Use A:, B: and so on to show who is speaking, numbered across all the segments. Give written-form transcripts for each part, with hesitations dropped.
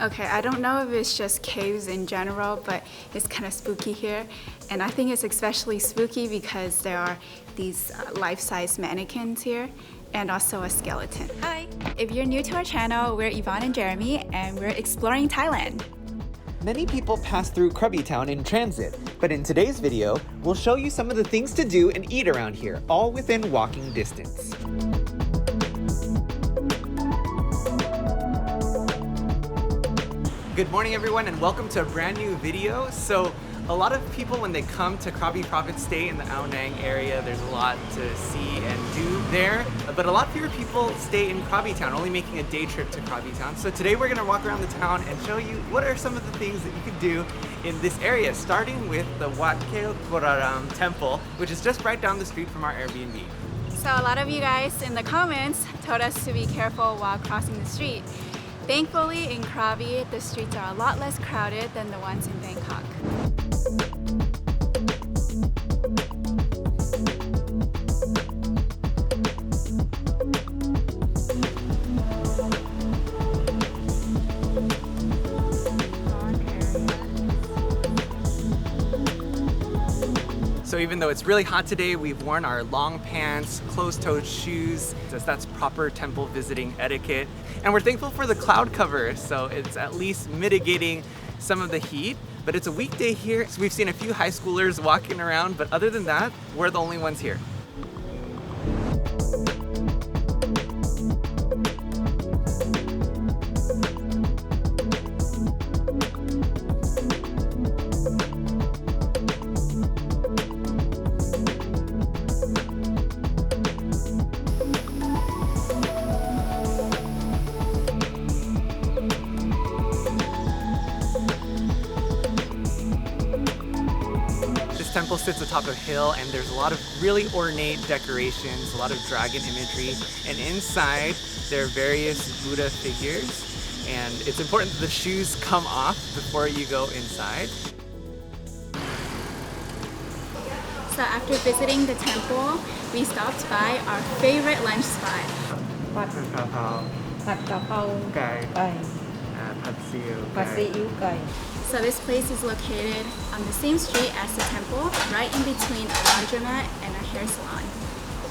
A: Okay, I don't know if it's just caves in general, but it's kind of spooky here. And I think it's especially spooky because there are these life-size mannequins here and also a skeleton. Hi! If you're new to our channel, we're Yvonne and Jeremy and we're exploring Thailand.
B: Many people pass through Krabi Town in transit, but in today's video, we'll show you some of the things to do and eat around here, all within walking distance. Good morning everyone and welcome to a brand new video. So a lot of people when they come to Krabi Province stay in the Ao Nang area. There's a lot to see and do there, but a lot fewer people stay in Krabi Town, only making a day trip to Krabi Town. So today we're gonna walk around the town and show you what are some of the things that you can do in this area, starting with the Wat Kaew Korawaram temple, which is just right down the street from our Airbnb.
A: So a lot of you guys in the comments told us to be careful while crossing the street. Thankfully, in Krabi, the streets are a lot less crowded than the ones in Bangkok.
B: So even though it's really hot today, we've worn our long pants, closed-toed shoes, as that's proper temple visiting etiquette. And we're thankful for the cloud cover, so it's at least mitigating some of the heat. But it's a weekday here, so we've seen a few high schoolers walking around, but other than that, we're the only ones here. This temple sits atop a hill and there's a lot of really ornate decorations, a lot of dragon imagery, and inside there are various Buddha figures, and it's important that the shoes come off before you go inside.
A: So after visiting the temple, we stopped by our favorite lunch spot.
B: Wat Kaew Korawaram.
A: So this place is located on the same street as the temple, right in between a laundromat and a hair salon.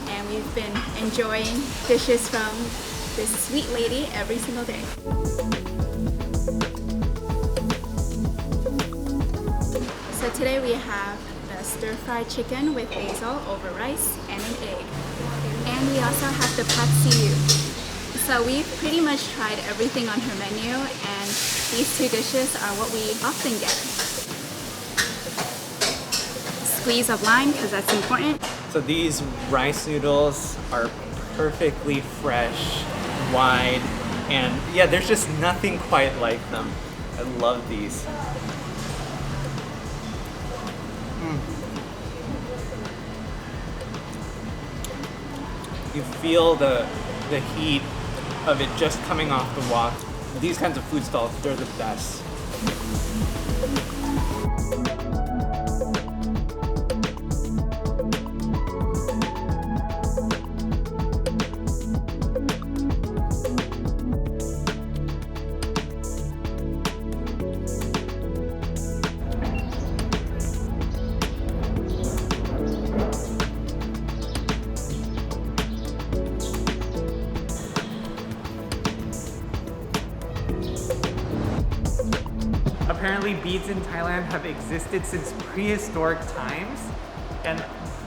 A: And we've been enjoying dishes from this sweet lady every single day. So today we have the stir-fried chicken with basil over rice and an egg. And we also have the pad see ew. So we've pretty much tried everything on her menu, and these two dishes are what we often get. Squeeze of lime, because that's important.
B: So these rice noodles are perfectly fresh, wide, and yeah, there's just nothing quite like them. I love these. You feel the heat of it just coming off the wok. These kinds of food stalls, they're the best. Apparently beads in Thailand have existed since prehistoric times, and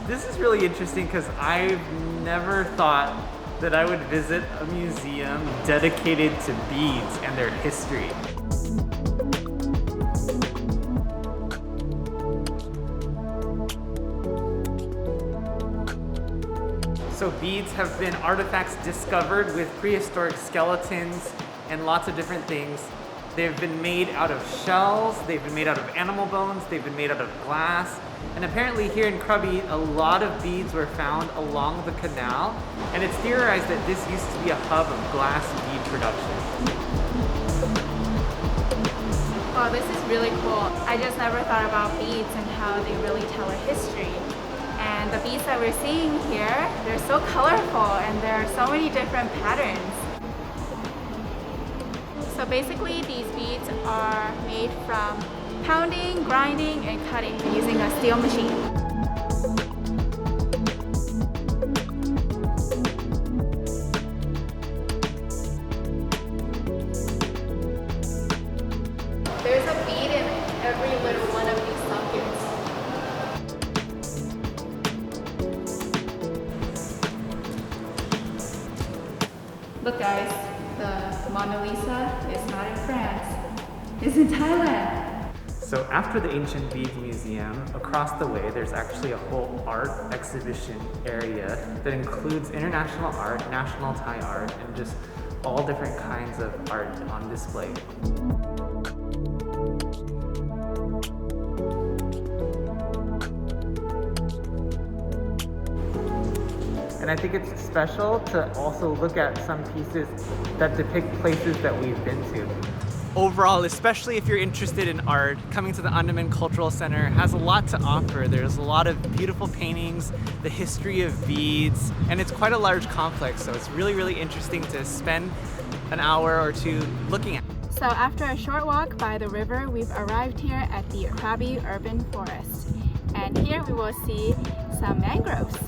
B: this is really interesting because I've never thought that I would visit a museum dedicated to beads and their history. So beads have been artifacts discovered with prehistoric skeletons and lots of different things. They've been made out of shells, they've been made out of animal bones, they've been made out of glass. And apparently here in Krabi, a lot of beads were found along the canal, and it's theorized that this used to be a hub of glass bead production.
A: Wow, this is really cool. I just never thought about beads and how they really tell a history. And the beads that we're seeing here, they're so colorful and there are so many different patterns. So So basically these beads are made from pounding, grinding, and cutting using a steel machine. There's a bead in every little one of these sockets. Look guys, the Mona Lisa is not in France, it's in Thailand.
B: So after the Ancient Beads Museum, across the way, there's actually a whole art exhibition area that includes international art, national Thai art, and just all different kinds of art on display. And I think it's special to also look at some pieces that depict places that we've been to. Overall, especially if you're interested in art, coming to the Andaman Cultural Center has a lot to offer. There's a lot of beautiful paintings, the history of beads, and it's quite a large complex, so it's really, really interesting to spend an hour or two looking at.
A: So after a short walk by the river, we've arrived here at the KRABI Urban Forest. And here we will see some mangroves.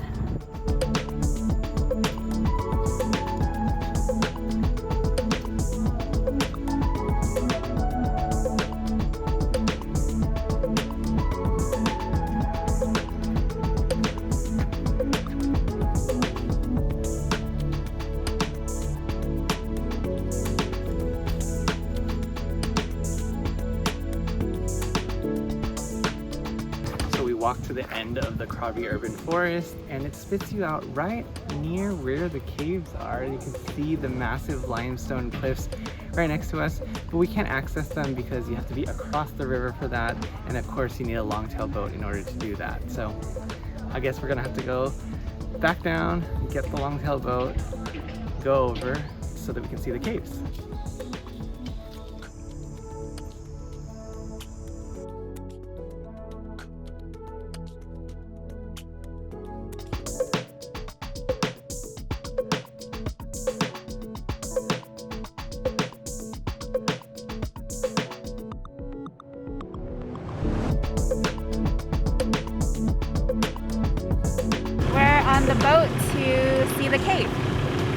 B: Walk to the end of the KRABI Urban Forest and it spits you out right near where the caves are. You can see the massive limestone cliffs right next to us, but we can't access them because you have to be across the river for that, and of course you need a longtail boat in order to do that. So I guess we're gonna have to go back down, get the longtail boat, go over so that we can see the caves.
A: On the boat to see the cave,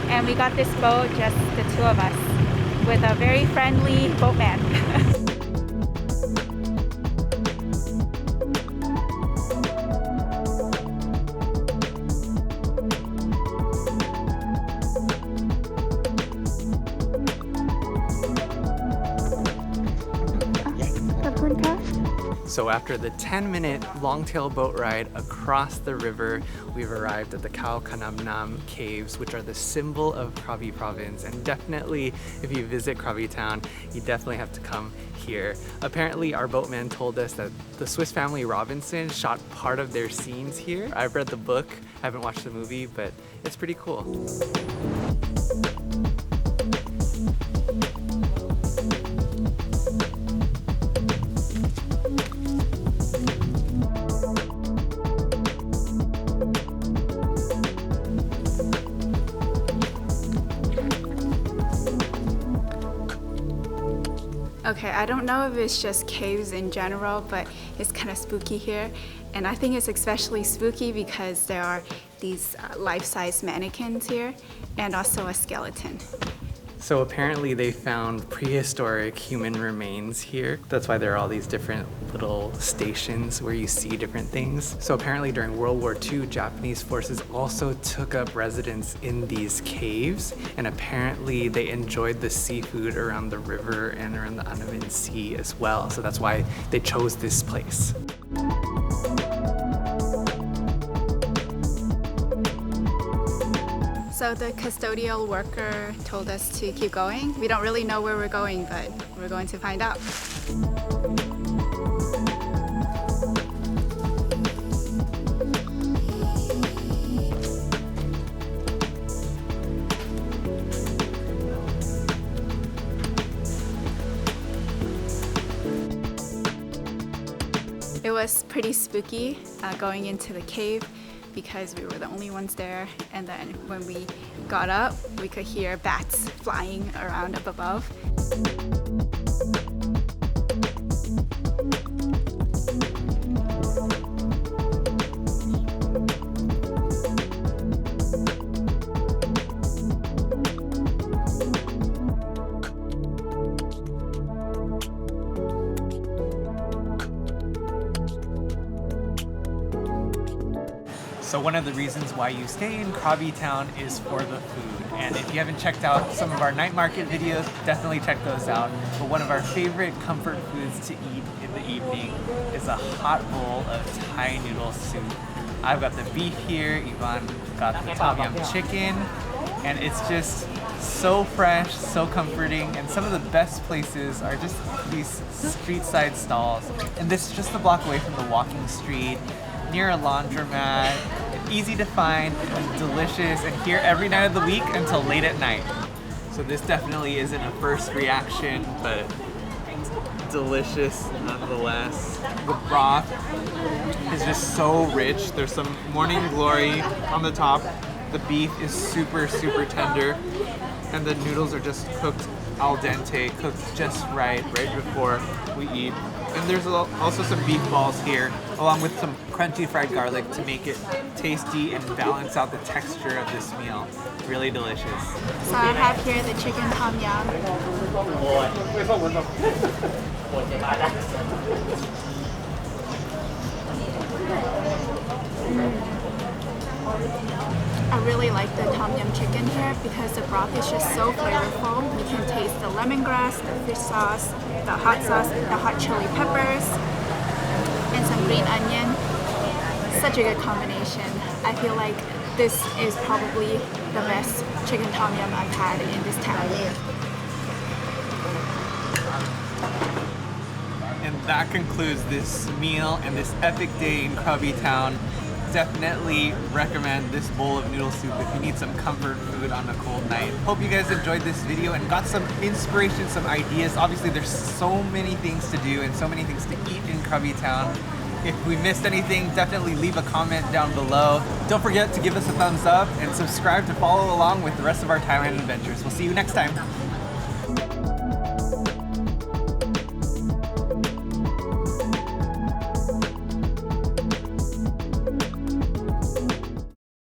A: and we got this boat, just the two of us, with a very friendly boatman.
B: So after the 10-minute longtail boat ride across the river, we've arrived at the Khanabnam caves, which are the symbol of Krabi province. And definitely, if you visit Krabi town, you definitely have to come here. Apparently, our boatman told us that the Swiss Family Robinson shot part of their scenes here. I've read the book, I haven't watched the movie, but it's pretty cool.
A: Okay, I don't know if it's just caves in general, but it's kind of spooky here. And I think it's especially spooky because there are these life-size mannequins here and also a skeleton.
B: So apparently they found prehistoric human remains here. That's why there are all these different little stations where you see different things. So apparently during World War II, Japanese forces also took up residence in these caves, and apparently they enjoyed the seafood around the river and around the Andaman Sea as well. So that's why they chose this place.
A: So the custodial worker told us to keep going. We don't really know where we're going, but we're going to find out. It was pretty spooky going into the cave, because we were the only ones there, and then when we got up, we could hear bats flying around up above.
B: So one of the reasons why you stay in Krabi Town is for the food. And if you haven't checked out some of our night market videos, definitely check those out. But one of our favorite comfort foods to eat in the evening is a hot bowl of Thai noodle soup. I've got the beef here, Yvonne got the tom yum chicken, and it's just so fresh, so comforting, and some of the best places are just these street side stalls. And this is just a block away from the walking street, near a laundromat, easy to find, and delicious, and here every night of the week until late at night. So this definitely isn't a first reaction, but delicious nonetheless. The broth is just so rich. There's some morning glory on the top. The beef is super, super tender, and the noodles are just cooked al dente, cooked just right before we eat. And there's also some beef balls here, along with some crunchy fried garlic to make it tasty and balance out the texture of this meal. Really delicious.
A: So I have here the chicken tom yum. I really like the tom yum chicken here because the broth is just so flavorful. You can taste the lemongrass, the fish sauce, the hot chili peppers, and some green onion. Such a good combination. I feel like this is probably the best chicken tom yum I've had in this town.
B: And that concludes this meal and this epic day in Krabi Town. Definitely recommend this bowl of noodle soup if you need some comfort food on a cold night. Hope you guys enjoyed this video and got some inspiration, some ideas. Obviously there's so many things to do and so many things to eat in Krabi Town. If we missed anything, definitely leave a comment down below. Don't forget to give us a thumbs up and subscribe to follow along with the rest of our Thailand adventures. We'll see you next time.